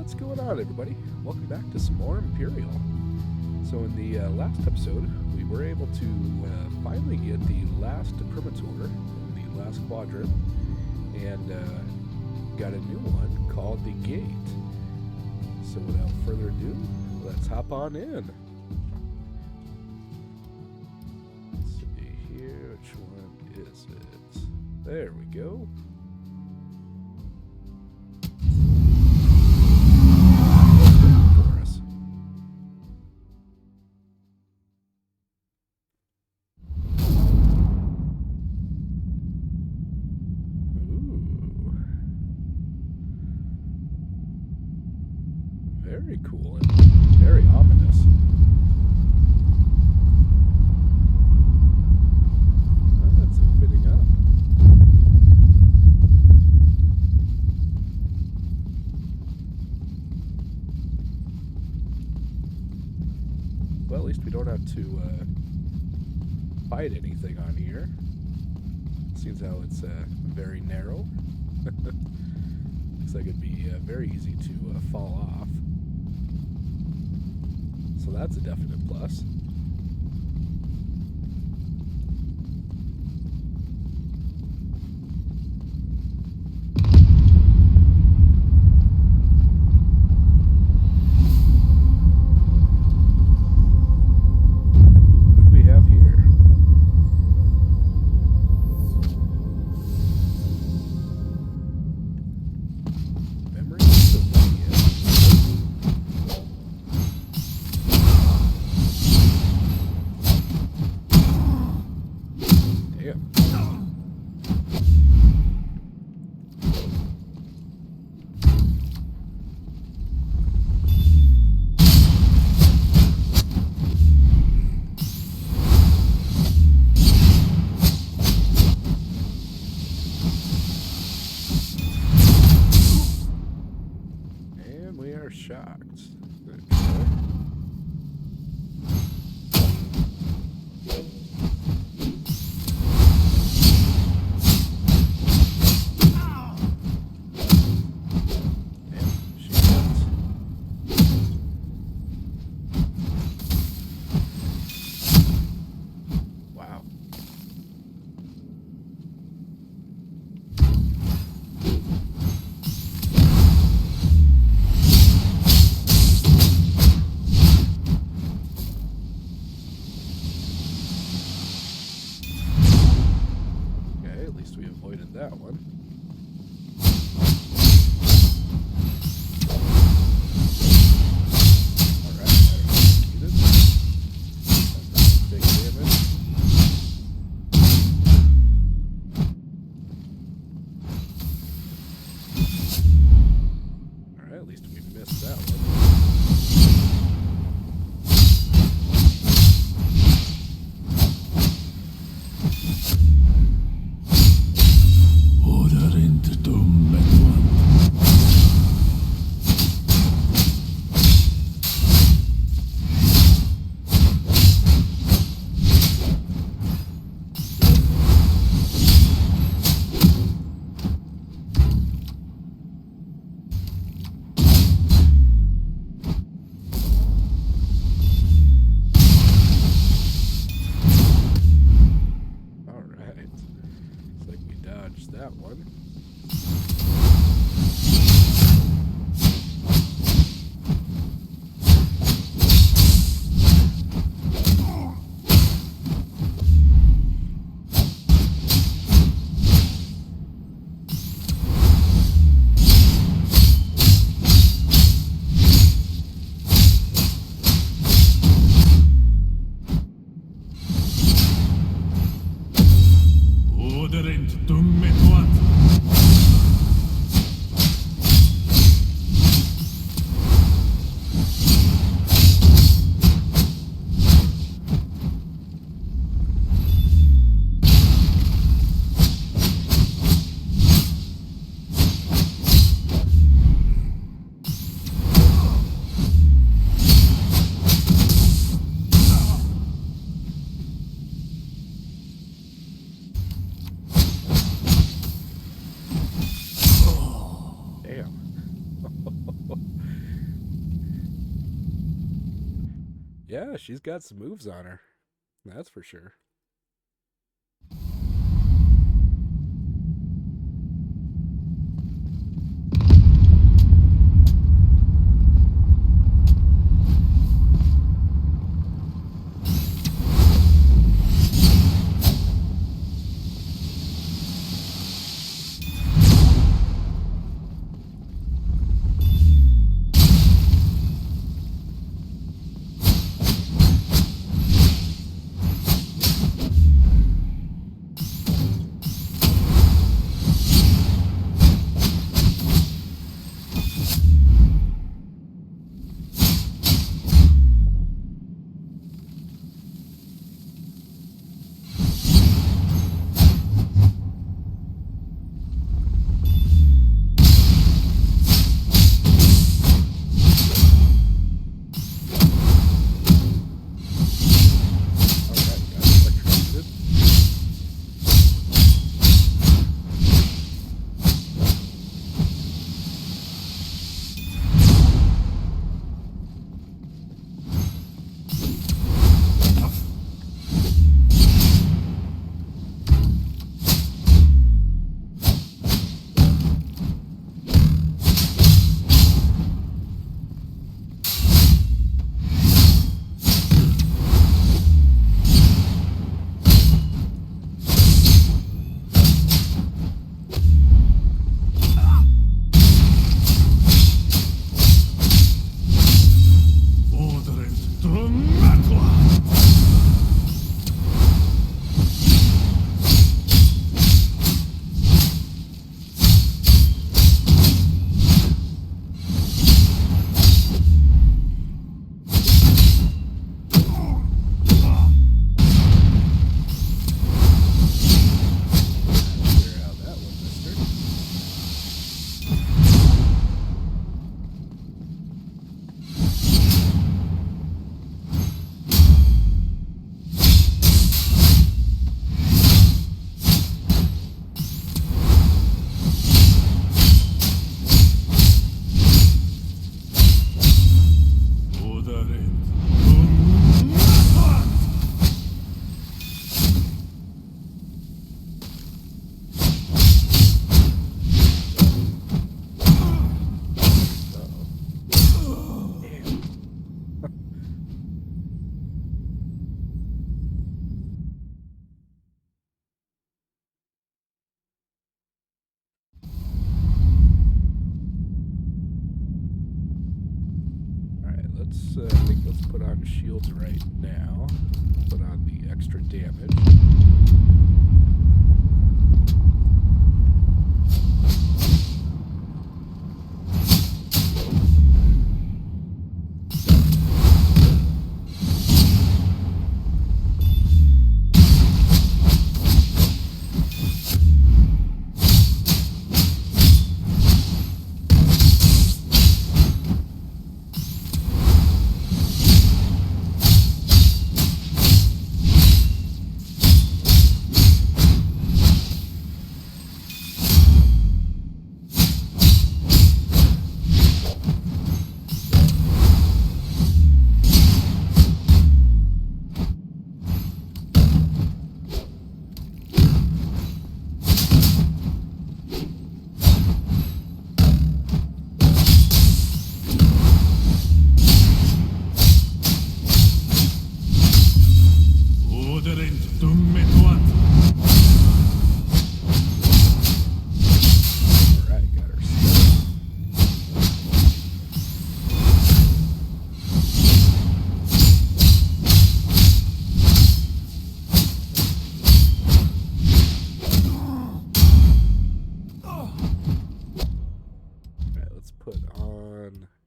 What's going on, everybody? Welcome back to some more Empyreal. So in the last episode, we were able to finally get the last Primator in the last quadrant, and got a new one called the Gate. So without further ado, let's hop on in. Let's see here, which one is it? There we go. Very cool and very ominous. That's opening up. Well, at least we don't have to fight anything on here. Seems how it's very narrow. Looks like it'd be very easy to fall off. So that's a definite plus. Who do we have here? Memory shocked. That one. Alright, big damage. Alright, at least we missed that one. Yeah, she's got some moves on her. That's for sure. Let's put on shields right now. Put on the extra damage.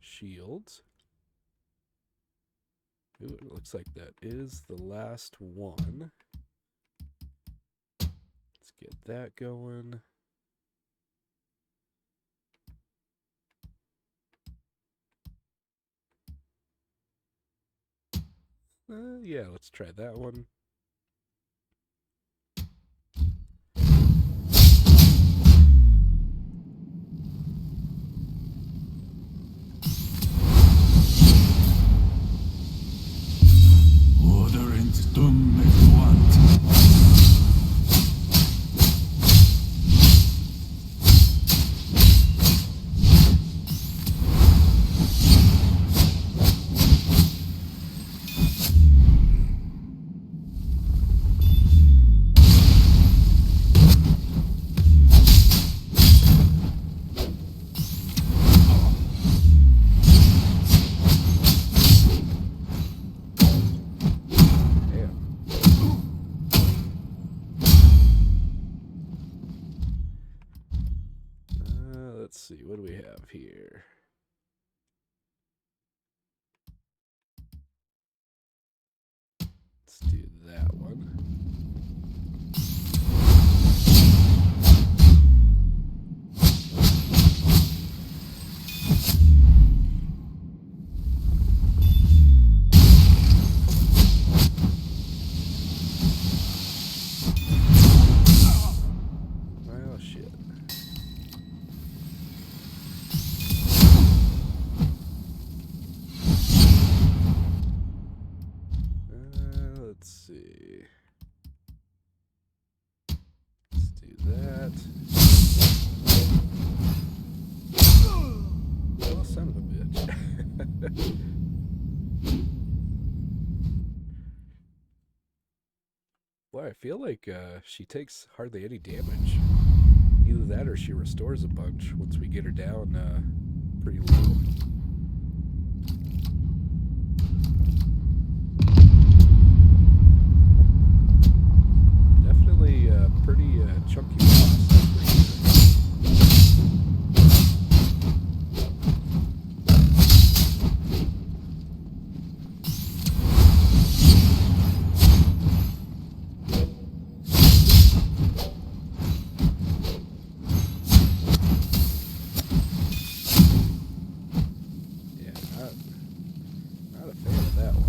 Shields. Ooh, it looks like that is the last one. Let's get that going. Yeah, let's try that one. here. Let's do that one. Oh shit. Let's see. Let's do that. Oh, son of a bitch. Boy, I feel like she takes hardly any damage. Either that or she restores a bunch once we get her down pretty low. Definitely pretty chunky boss, that's for sure. Not a fan of that one.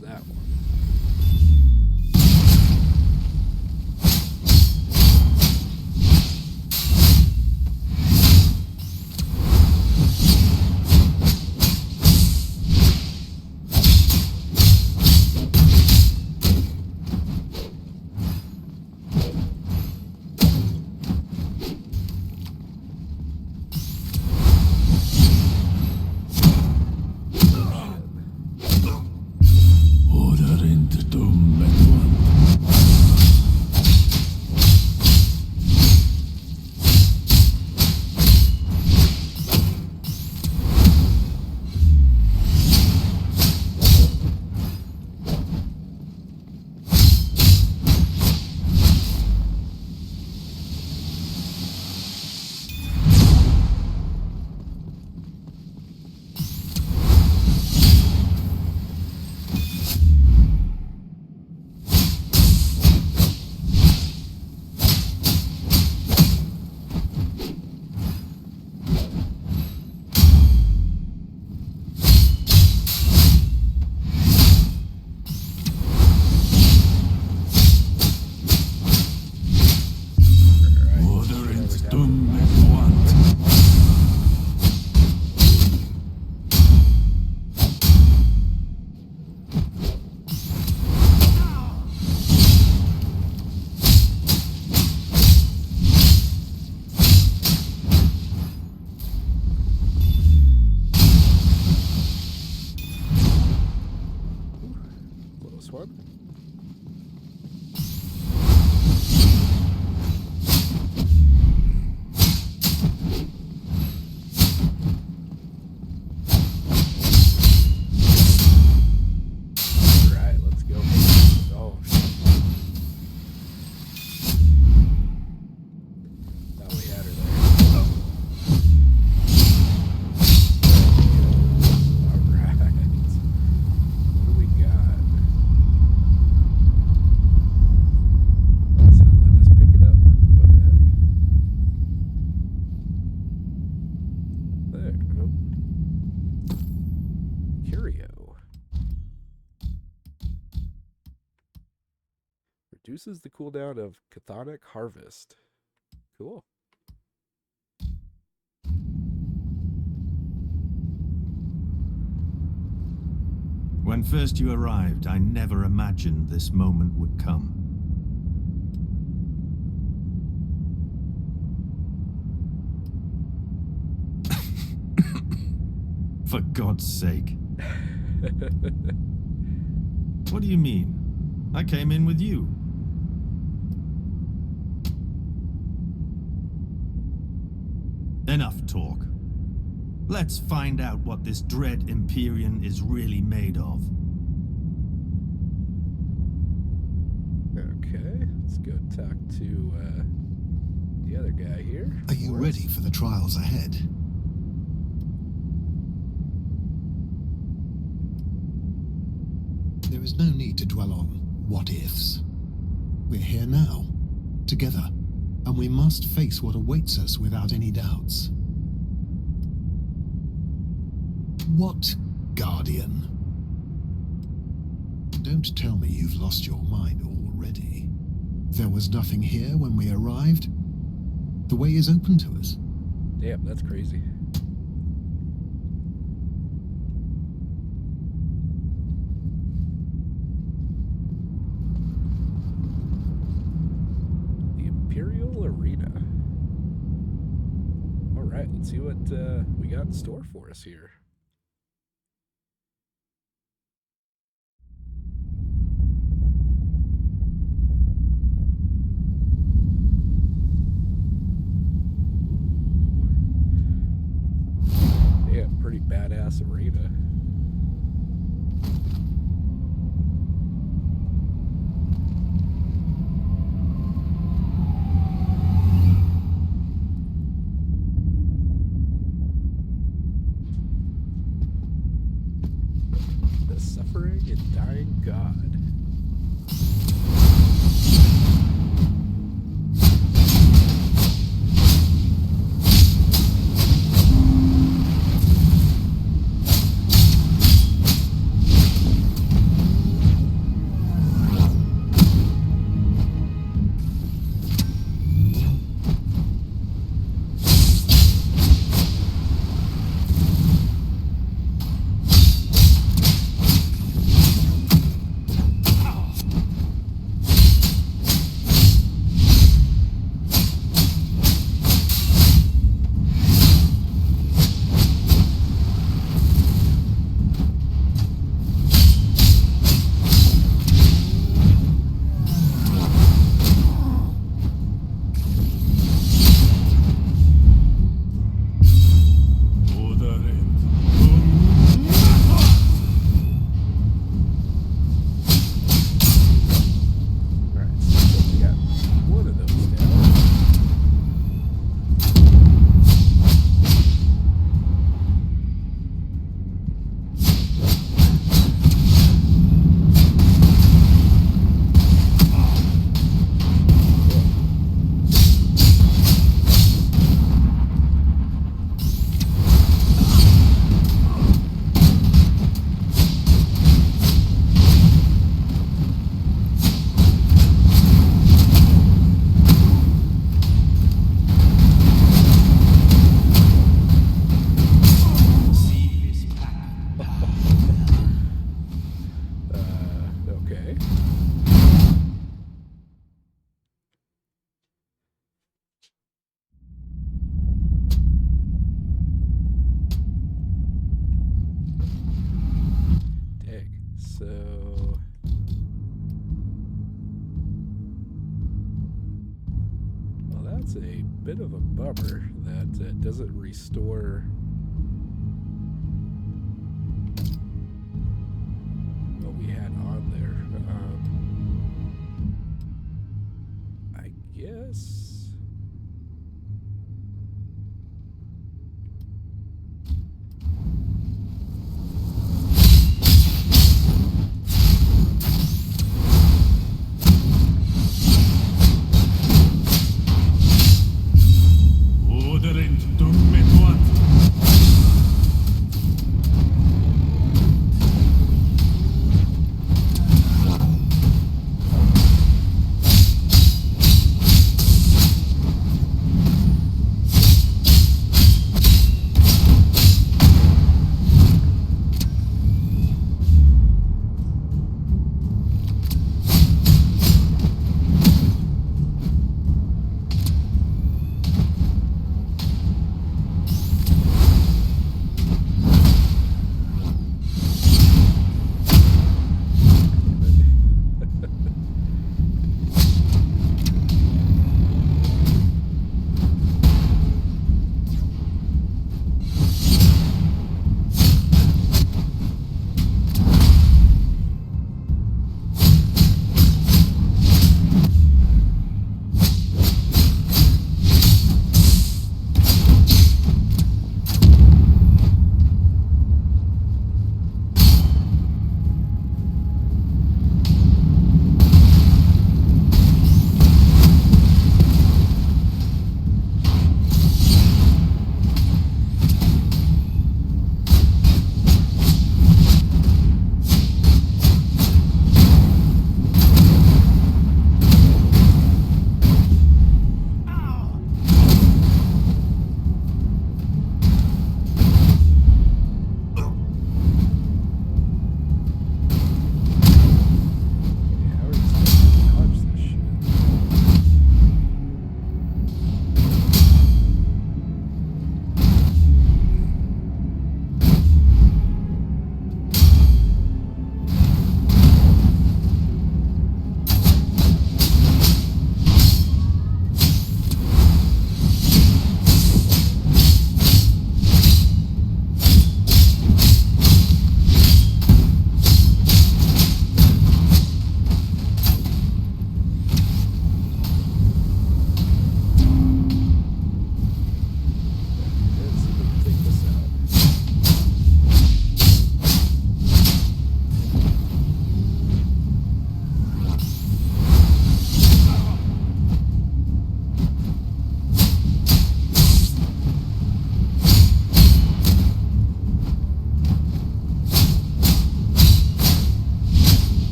That one. reduces the cooldown of chthonic harvest. Cool. When first you arrived, I never imagined this moment would come. For God's sake. What do you mean? I came in with you. Enough talk. Let's find out what this dread Empyrean is really made of. Okay, let's go talk to the other guy here. Are you ready for the trials ahead? There is no need to dwell on what-ifs. We're here now, together, and we must face what awaits us without any doubts. What Guardian? Don't tell me you've lost your mind already. There was nothing here when we arrived. The way is open to us. Damn, that's crazy. The Empyreal Arena. All right, let's see what we got in store for us here. Yeah, pretty badass arena. The suffering and dying god. Okay. Dang. So... well, that's a bit of a bummer that doesn't restore... what we had on there. I guess...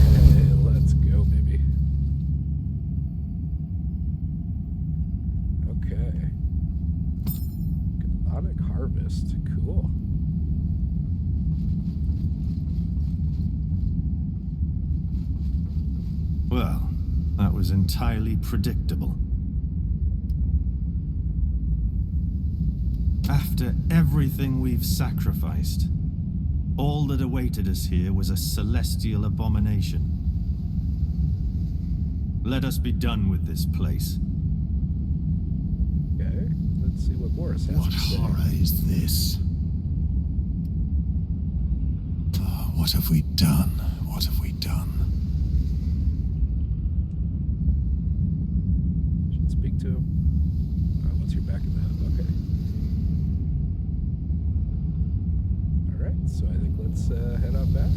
Hey, let's go, baby. Okay. Chaotic harvest. Cool. Well, that was entirely predictable. After everything we've sacrificed, all that awaited us here was a celestial abomination. Let us be done with this place. Okay. Let's see what Boris has What to say. horror is this? Oh, what have we done? What have we done? Should speak to him. What's your back of the head? Okay. Alright, so I think let's head on back.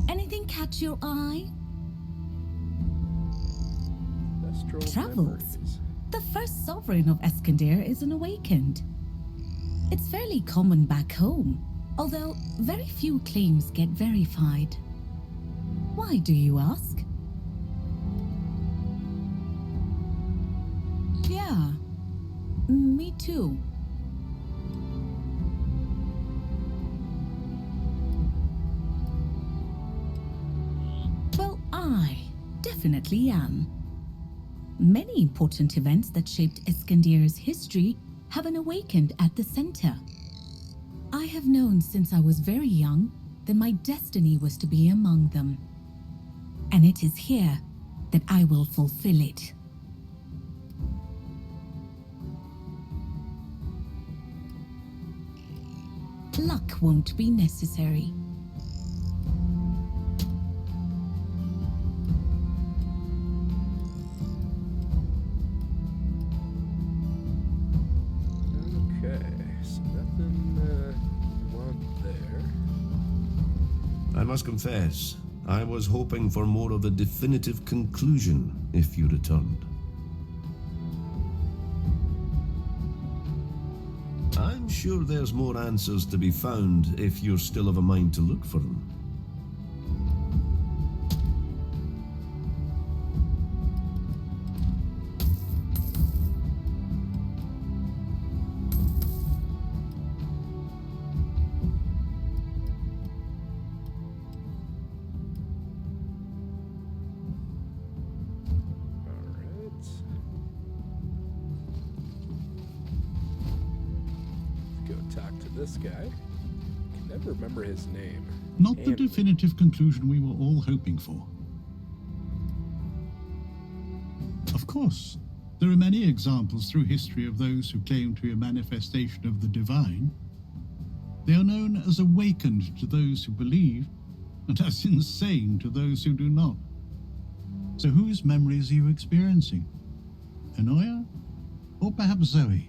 Anything catch your eye? Astral Travels. memories. The first sovereign of Escandir is an awakened. It's fairly common back home, although very few claims get verified. Why, do you ask? Yeah, me too. Well, I definitely am. Many important events that shaped Escandir's history have an awakened at the center. I have known since I was very young that my destiny was to be among them. And it is here that I will fulfill it. Luck won't be necessary. Okay, so nothing want there. I must confess, I was hoping for more of a definitive conclusion if you returned. I'm sure there's more answers to be found if you're still of a mind to look for them. Alright. Let's go talk to this guy. Can never remember his name. Not the Andrew. definitive conclusion we were all hoping for. Of course, there are many examples through history of those who claim to be a manifestation of the divine. They are known as awakened to those who believe, and as insane to those who do not. So whose memories are you experiencing? Enoya? Or perhaps Zoe?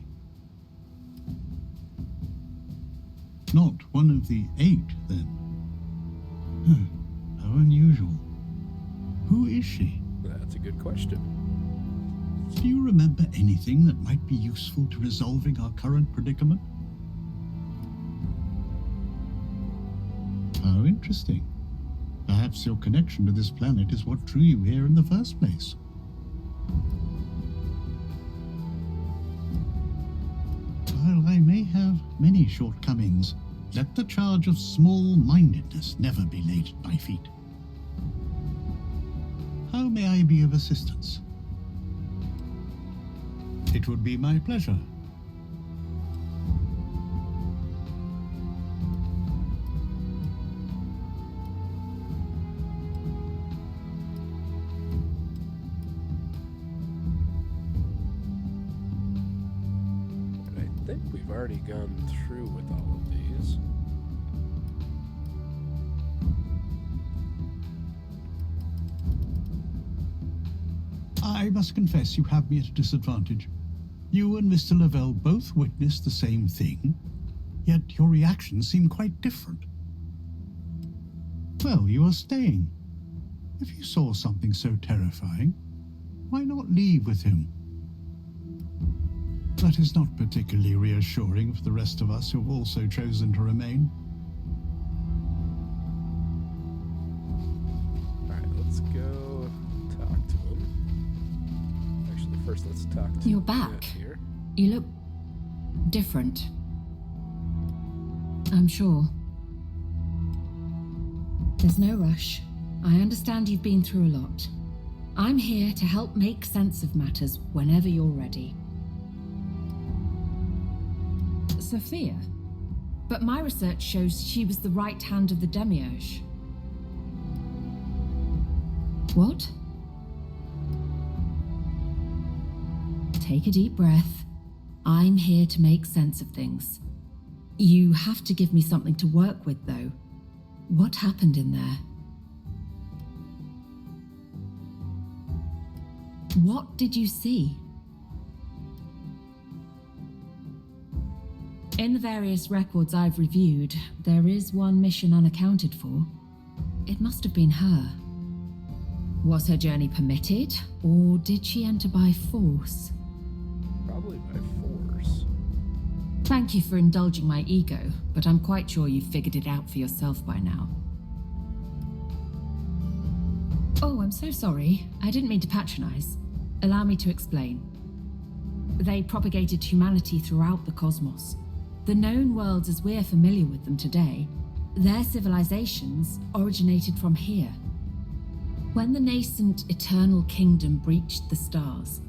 Not one of the 8, then. How unusual. Who is she? That's a good question. Do you remember anything that might be useful to resolving our current predicament? How interesting. Perhaps your connection to this planet is what drew you here in the first place. While I may have many shortcomings, let the charge of small-mindedness never be laid at my feet. How may I be of assistance? It would be my pleasure. I think we've already gone through with all of these. I must confess you have me at a disadvantage. You and Mr. Lavelle both witnessed the same thing, yet your reactions seem quite different. Well, you are staying. If you saw something so terrifying, why not leave with him? That is not particularly reassuring for the rest of us who have also chosen to remain. Alright, let's go talk to him. Actually, first let's talk to You're Matt back. here. You look different. I'm sure. There's no rush. I understand you've been through a lot. I'm here to help make sense of matters whenever you're ready. Sophia? But my research shows she was the right hand of the Demiurge. What? Take a deep breath. I'm here to make sense of things. You have to give me something to work with, though. What happened in there? What did you see? In the various records I've reviewed, there is one mission unaccounted for. It must have been her. Was her journey permitted, or did she enter by force? Probably by force. Thank you for indulging my ego, but I'm quite sure you've figured it out for yourself by now. Oh, I'm so sorry. I didn't mean to patronize. Allow me to explain. They propagated humanity throughout the cosmos. The known worlds as we're familiar with them today, their civilizations originated from here. When the nascent eternal kingdom breached the stars,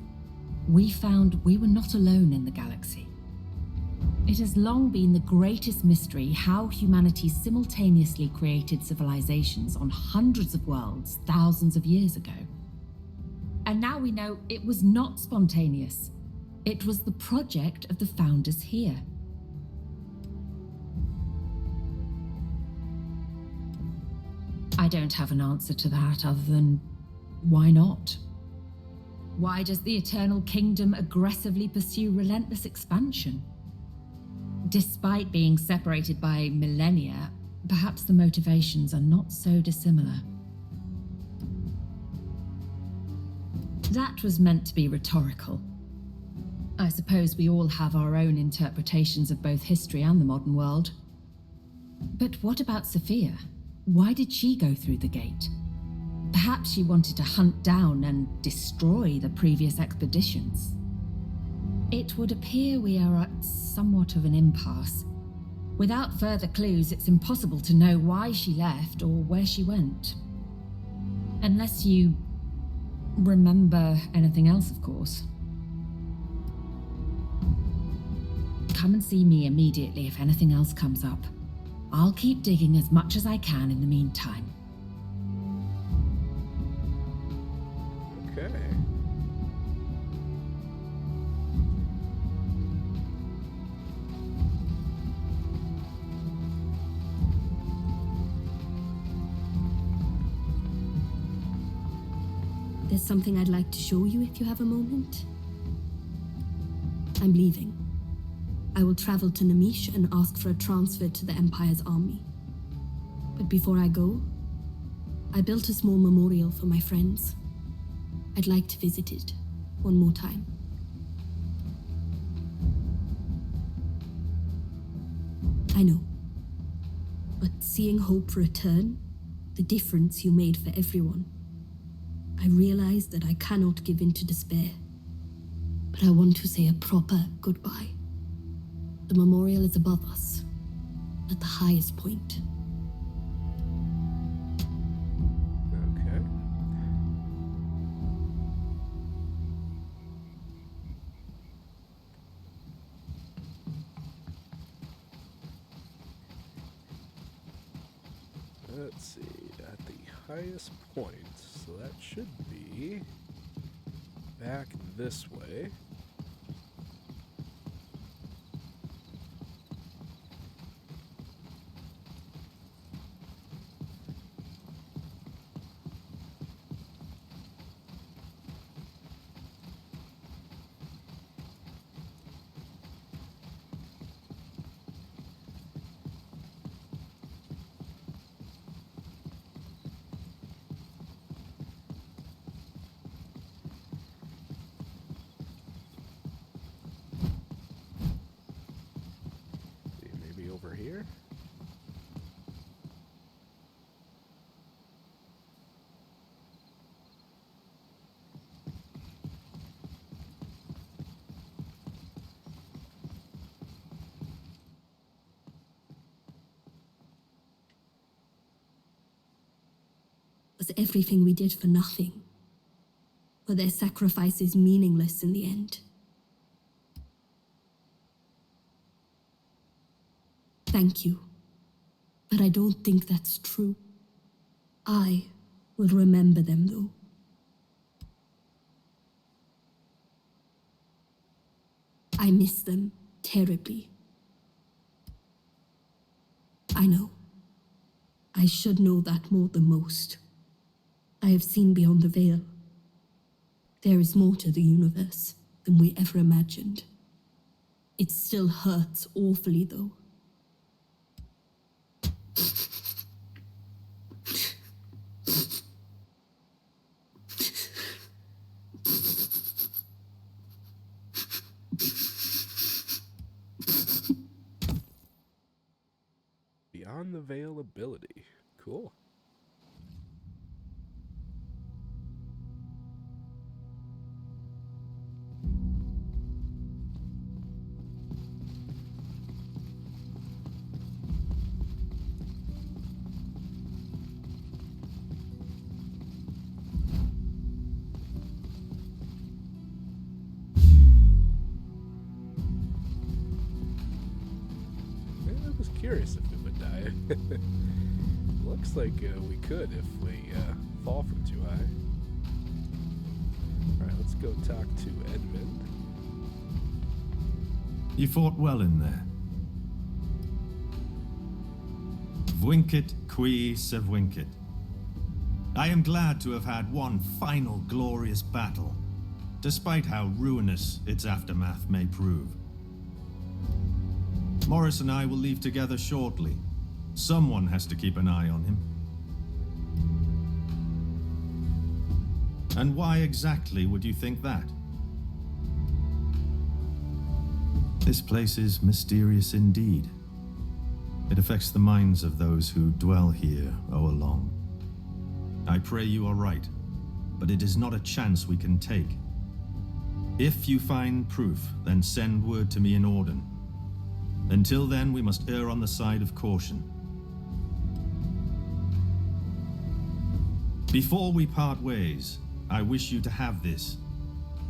we found we were not alone in the galaxy. It has long been the greatest mystery how humanity simultaneously created civilizations on hundreds of worlds thousands of years ago. And now we know it was not spontaneous. It was the project of the founders here. I don't have an answer to that other than, why not? Why does the Eternal Kingdom aggressively pursue relentless expansion? Despite being separated by millennia, perhaps the motivations are not so dissimilar. That was meant to be rhetorical. I suppose we all have our own interpretations of both history and the modern world. But what about Sophia? Why did she go through the gate? Perhaps she wanted to hunt down and destroy the previous expeditions. It would appear we are at somewhat of an impasse. Without further clues, it's impossible to know why she left or where she went. Unless you remember anything else, of course. Come and see me immediately if anything else comes up. I'll keep digging as much as I can in the meantime. Okay. There's something I'd like to show you if you have a moment. I'm leaving. I will travel to Namish and ask for a transfer to the Empire's army. But before I go, I built a small memorial for my friends. I'd like to visit it one more time. I know. But seeing hope return, the difference you made for everyone, I realize that I cannot give in to despair. But I want to say a proper goodbye. The memorial is above us, at the highest point. Okay. Let's see, at the highest point, so that should be back this way. Was everything we did for nothing? Were their sacrifices meaningless in the end? Thank you. But I don't think that's true. I will remember them, though. I miss them terribly. I know. I should know that more than most. I have seen beyond the veil. There is more to the universe than we ever imagined. It still hurts awfully, though. Beyond the veil ability. Cool. I was curious if it would die. Looks like we could if we fall from too high. Alright, let's go talk to Edmund. You fought well in there. Vincit qui se vincit. I am glad to have had one final glorious battle, despite how ruinous its aftermath may prove. Morris and I will leave together shortly. Someone has to keep an eye on him. And why exactly would you think that? This place is mysterious indeed. It affects the minds of those who dwell here along. I pray you are right, but it is not a chance we can take. If you find proof, then send word to me in Orden. Until then, we must err on the side of caution. Before we part ways, I wish you to have this.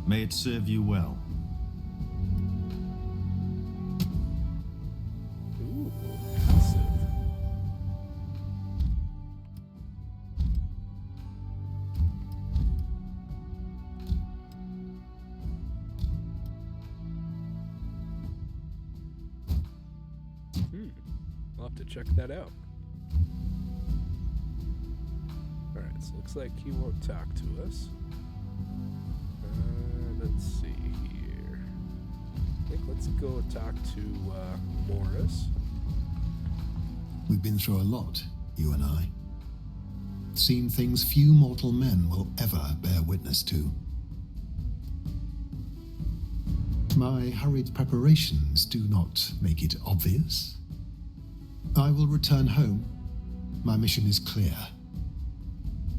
May it serve you well. Ooh, passive. I'll have to check that out. Alright, so looks like he won't talk to us. Let's see here. I think let's go talk to Morris. We've been through a lot, you and I. Seen things few mortal men will ever bear witness to. My hurried preparations do not make it obvious. I will return home. My mission is clear.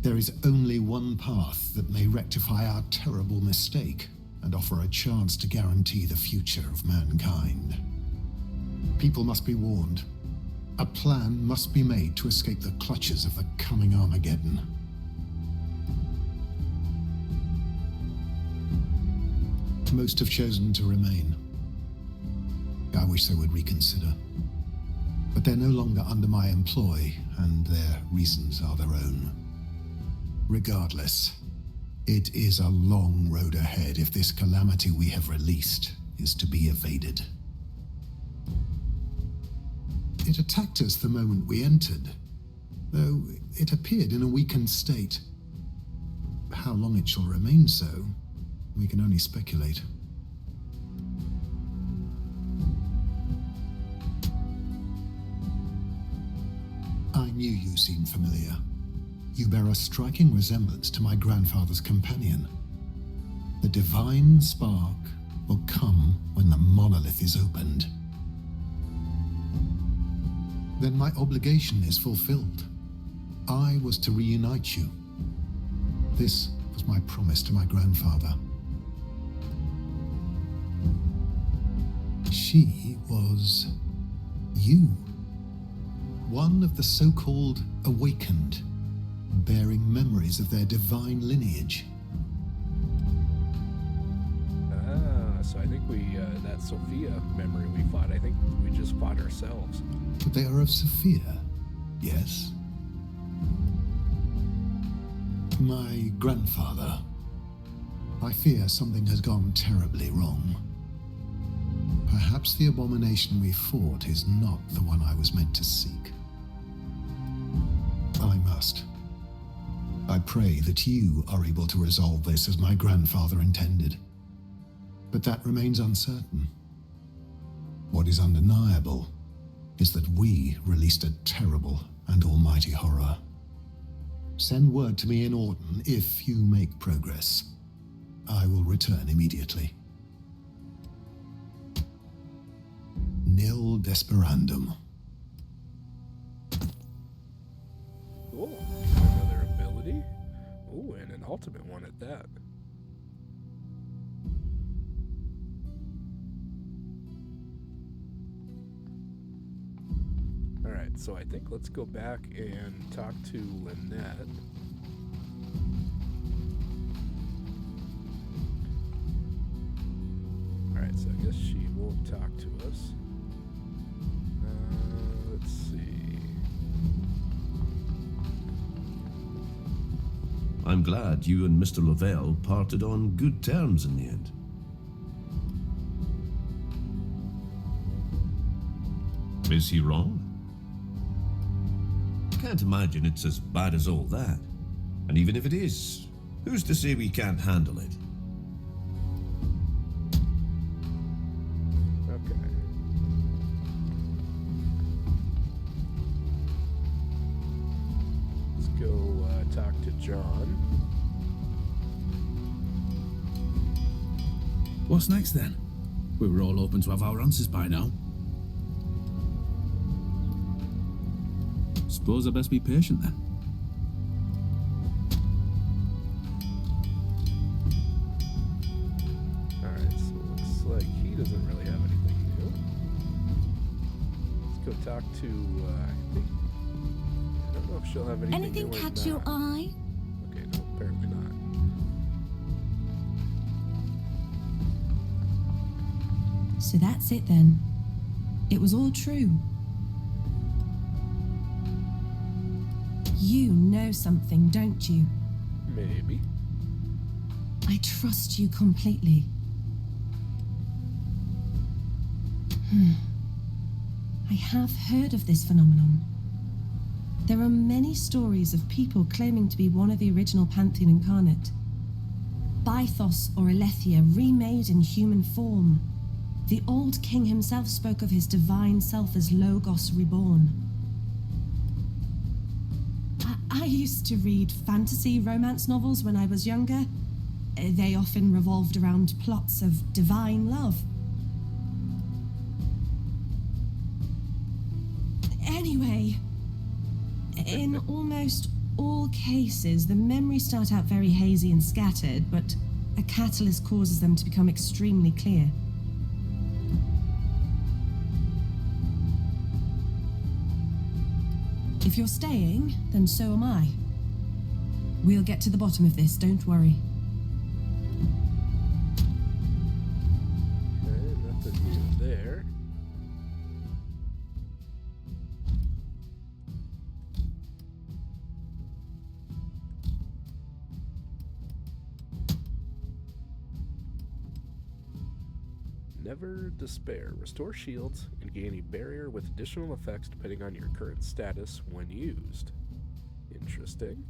There is only one path that may rectify our terrible mistake and offer a chance to guarantee the future of mankind. People must be warned. A plan must be made to escape the clutches of the coming Armageddon. Most have chosen to remain. I wish they would reconsider. But they're no longer under my employ, and their reasons are their own. Regardless, it is a long road ahead if this calamity we have released is to be evaded. It attacked us the moment we entered, though it appeared in a weakened state. How long it shall remain so, we can only speculate. I knew you seemed familiar. You bear a striking resemblance to my grandfather's companion. The divine spark will come when the monolith is opened. Then my obligation is fulfilled. I was to reunite you. This was my promise to my grandfather. She was you. One of the so-called awakened. bearing memories of their divine lineage. So I think that Sophia memory we fought, I think we just fought ourselves. But they are of Sophia, yes? My grandfather. I fear something has gone terribly wrong. Perhaps the abomination we fought is not the one I was meant to seek. I must. I pray that you are able to resolve this as my grandfather intended. But that remains uncertain. What is undeniable is that we released a terrible and almighty horror. Send word to me in Orton if you make progress. I will return immediately. Nil desperandum. Cool. Another ability. Ooh, and an ultimate one at that. Alright, so I think let's go back and talk to Lynette. Alright, so I guess she won't talk to us. Let's see. I'm glad you and Mr. Lavelle parted on good terms in the end. Is he wrong? Can't imagine it's as bad as all that. And even if it is, who's to say we can't handle it? Okay. Let's go talk to John. What's next then? We were all hoping to have our answers by now. Suppose I best be patient then. Alright, so it looks like he doesn't really have anything new. Let's go talk to, I think, I don't know if she'll have anything Anything new or catch your not. eye? Okay, no, apparently not. So that's it then. It was all true. You know something, don't you? Maybe. I trust you completely. I have heard of this phenomenon. There are many stories of people claiming to be one of the original Pantheon incarnate. Bythos or Alethea remade in human form. The old king himself spoke of his divine self as Logos reborn. I used to read fantasy romance novels when I was younger. They often revolved around plots of divine love. Anyway, in almost all cases, the memories start out very hazy and scattered, but a catalyst causes them to become extremely clear. If you're staying, then so am I. We'll get to the bottom of this, don't worry. Okay, nothing new there. Never despair. Restore shields and gain a barrier with additional effects depending on your current status when used. Interesting.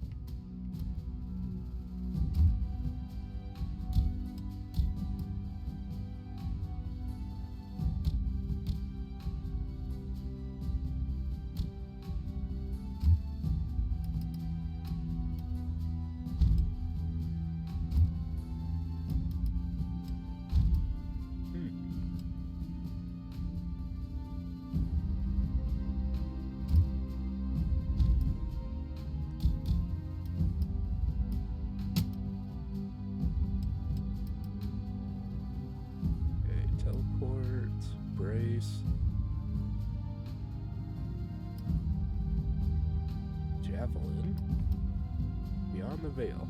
a veil.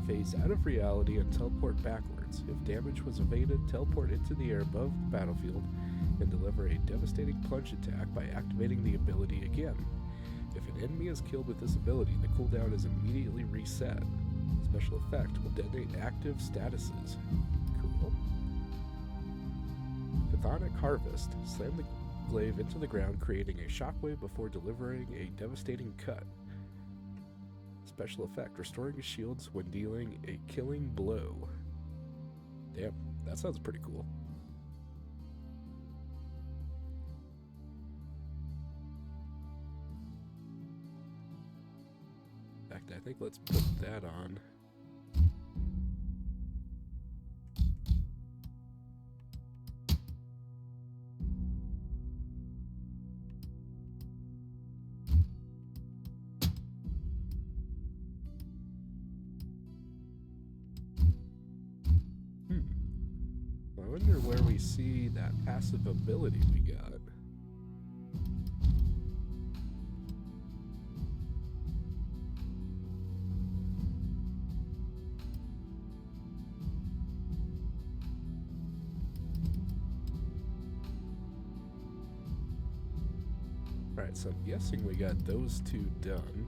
Phase out of reality and teleport backwards. If damage was evaded, teleport into the air above the battlefield and deliver a devastating plunge attack by activating the ability again. If an enemy is killed with this ability, the cooldown is immediately reset. Special effect will detonate active statuses. Cool. Chthonic Harvest. Slam the glaive into the ground, creating a shockwave before delivering a devastating cut. Special effect, restoring his shields when dealing a killing blow. Damn, that sounds pretty cool. In fact, I think let's put that on. I wonder where we see that passive ability we got. Alright, so I'm guessing we got those two done.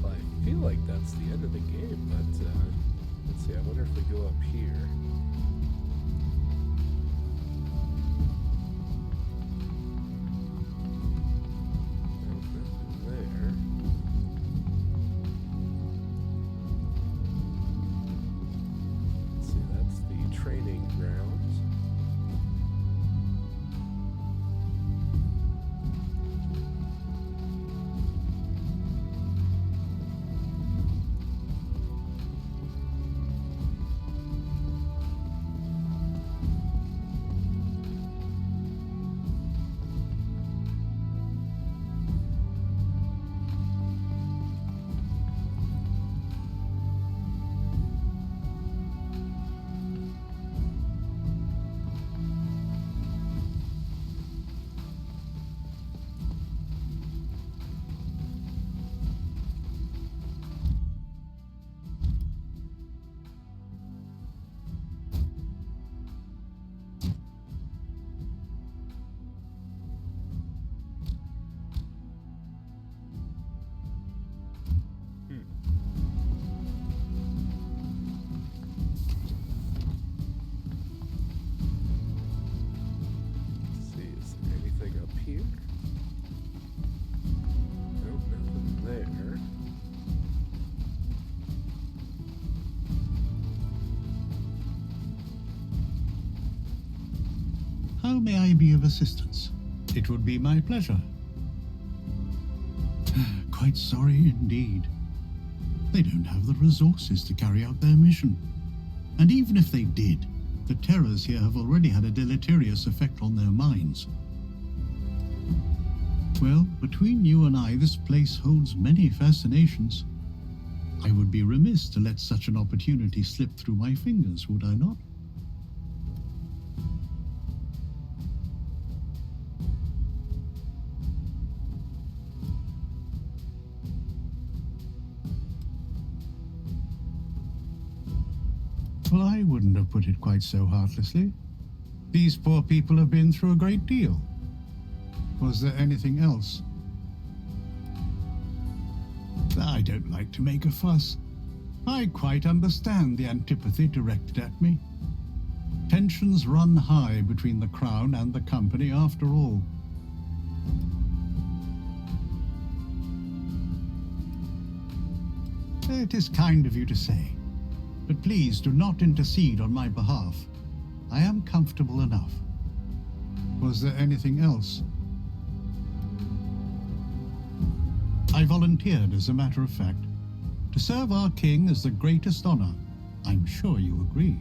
I feel like that's the end of the game, but let's see, I wonder if we go up here. Nothing there. Let's see, that's the training grounds. How may I be of assistance? It would be my pleasure. Quite sorry indeed. They don't have the resources to carry out their mission. And even if they did, the terrors here have already had a deleterious effect on their minds. Well, between you and I, this place holds many fascinations. I would be remiss to let such an opportunity slip through my fingers, would I not? Well, I wouldn't have put it quite so heartlessly. These poor people have been through a great deal. Was there anything else? I don't like to make a fuss. I quite understand the antipathy directed at me. Tensions run high between the Crown and the Company after all. It is kind of you to say, but please do not intercede on my behalf. I am comfortable enough. Was there anything else? I volunteered, as a matter of fact. To serve our king is the greatest honor. I'm sure you agree.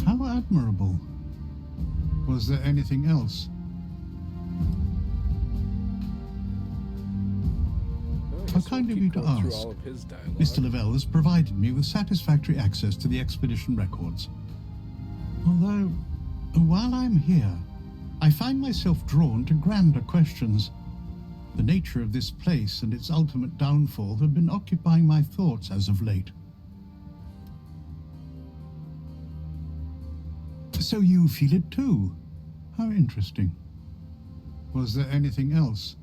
How admirable. Was there anything else? How kind of you to Through ask. all of his dialogue. Mr. Lavelle has provided me with satisfactory access to the expedition records. Although, while I'm here, I find myself drawn to grander questions. The nature of this place and its ultimate downfall have been occupying my thoughts as of late. So you feel it too? How interesting. Was there anything else?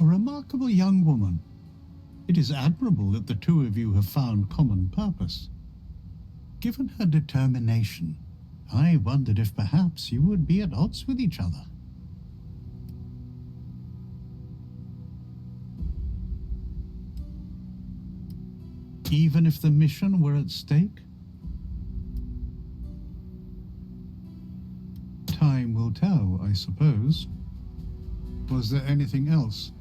A remarkable young woman. It is admirable that the two of you have found common purpose. Given her determination, I wondered if perhaps you would be at odds with each other. Even if the mission were at stake? Time will tell, I suppose. Was there anything else?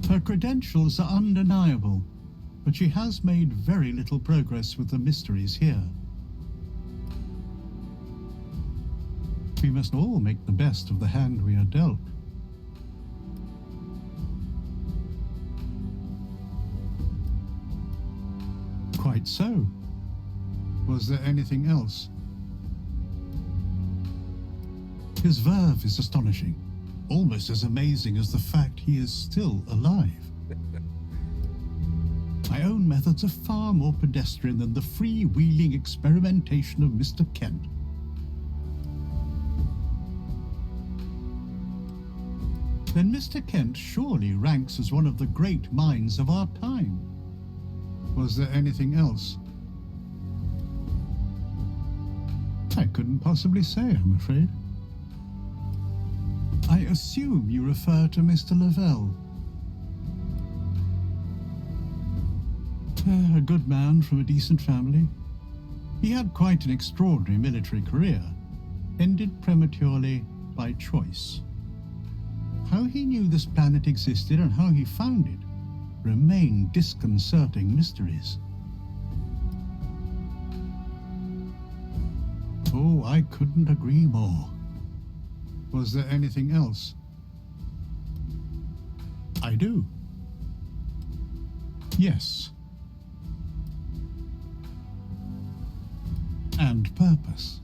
Her credentials are undeniable, but she has made very little progress with the mysteries here. We must all make the best of the hand we are dealt. Quite so. Was there anything else? His verve is astonishing, almost as amazing as the fact he is still alive. My own methods are far more pedestrian than the freewheeling experimentation of Mr. Kent. Then Mr. Kent surely ranks as one of the great minds of our time. Was there anything else? I couldn't possibly say, I'm afraid. I assume you refer to Mr. Lavelle. A good man from a decent family. He had quite an extraordinary military career, ended prematurely by choice. How he knew this planet existed and how he found it remain disconcerting mysteries. Oh, I couldn't agree more. Was there anything else? I do. Yes. And purpose.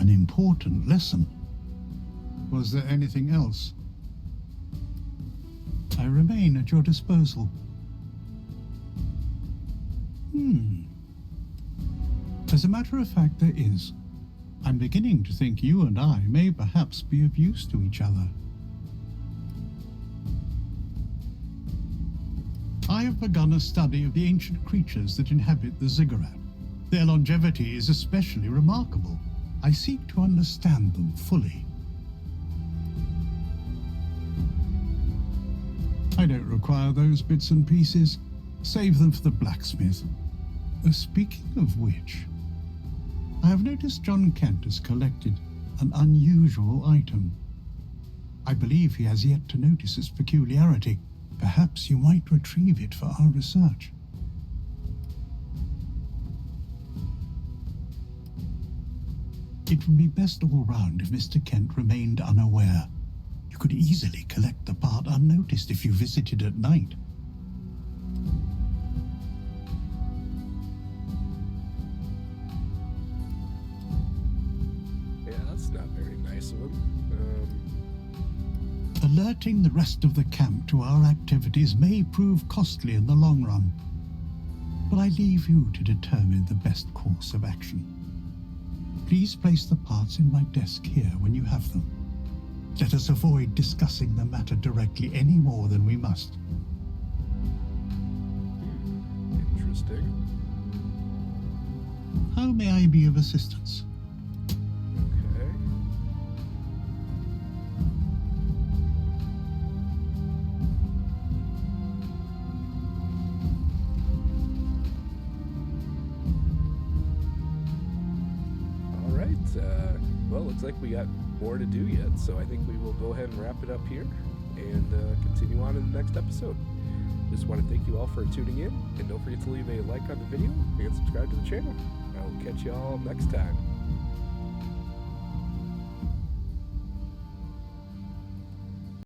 An important lesson. Was there anything else? I remain at your disposal. As a matter of fact, there is. I'm beginning to think you and I may perhaps be of use to each other. I have begun a study of the ancient creatures that inhabit the ziggurat. Their longevity is especially remarkable. I seek to understand them fully. I don't require those bits and pieces. Save them for the blacksmith. Speaking of which, I have noticed John Kent has collected an unusual item. I believe he has yet to notice its peculiarity. Perhaps you might retrieve it for our research. It would be best all round if Mr. Kent remained unaware. You could easily collect the part unnoticed if you visited at night. Yeah, that's not very nice of him. Alerting the rest of the camp to our activities may prove costly in the long run, but I leave you to determine the best course of action. Please place the parts in my desk here when you have them. Let us avoid discussing the matter directly any more than we must. Interesting. How may I be of assistance? Okay. All right. Well, looks like we got more to do yet, so I think we will go ahead and wrap it up here and continue on in the next episode. Just want to thank you all for tuning in, and don't forget to leave a like on the video and subscribe to the channel. I will catch you all next time.